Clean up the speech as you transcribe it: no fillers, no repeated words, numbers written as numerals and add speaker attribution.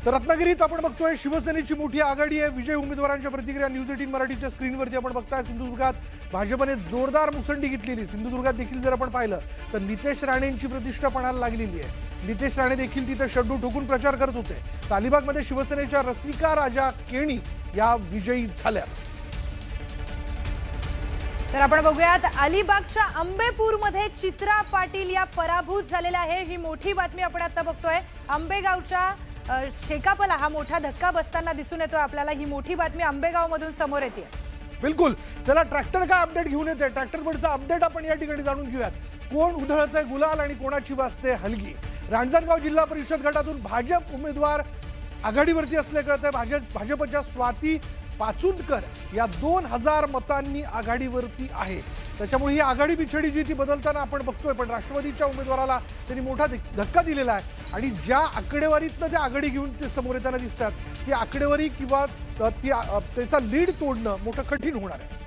Speaker 1: तर रत्नागिरीत आपण बघतोय शिवसेनेची मोठी आघाडी आहे। विजय उमेदवारांच्या प्रतिक्रिया न्यूज 18 मराठीच्या स्क्रीनवरती आपण बघताय। सिंधुदुर्गात भाजपने जोरदार मुसंडी घेतलेली। सिंधुदुर्गात देखील जर आपण पाहिलं तर नितेश राणेंची प्रतिष्ठा पणाला लागलेली आहे। नितेश राणे देखील तिथे शड्डू ठोकून प्रचार करत होते। अलिबागमध्ये शिवसेनेच्या रसिका राजा केणी या विजयी झाल्या।
Speaker 2: तर आपण बघूयात अलिबागच्या अंबेपूरमध्ये चित्रा पाटील या पराभूत झालेल्या आहे। ही मोठी बातमी आपण आता बघतोय। आंबेगावच्या शेकापला हा मोठा धक्का बसताना दिसून येतोय आपल्याला। ही मोठी बातमी आंबेगाव मधून समोर येते।
Speaker 1: बिलकुल, त्याला ट्रॅक्टर का अपडेट घेऊन येते, ट्रॅक्टरवरचा अपडेट आपण या ठिकाणी जाणून घेऊयात। कोण उधळतंय गुलाल आणि कोणाची वाजते हलगी। रांजणगाव जिल्हा परिषद गटातून भाजप उमेदवार आघाडीवरती असले कळतंय। भाजपच्या स्वाती पाचुंदकर या 2000 मतांनी आघाडीवरती आहे। त्याच्यामुळे ही आघाडी पिछडी जी ती बदलताना आपण बघतोय। पण राष्ट्रवादीच्या उमेदवाराला त्यांनी मोठा धक्का दिलेला आहे आणि ज्या आकडेवारीतनं ते आघाडी घेऊन ते समोर येताना दिसतात ती आकडेवारी किंवा त्याचा लीड तोडणं मोठं कठीण होणार आहे।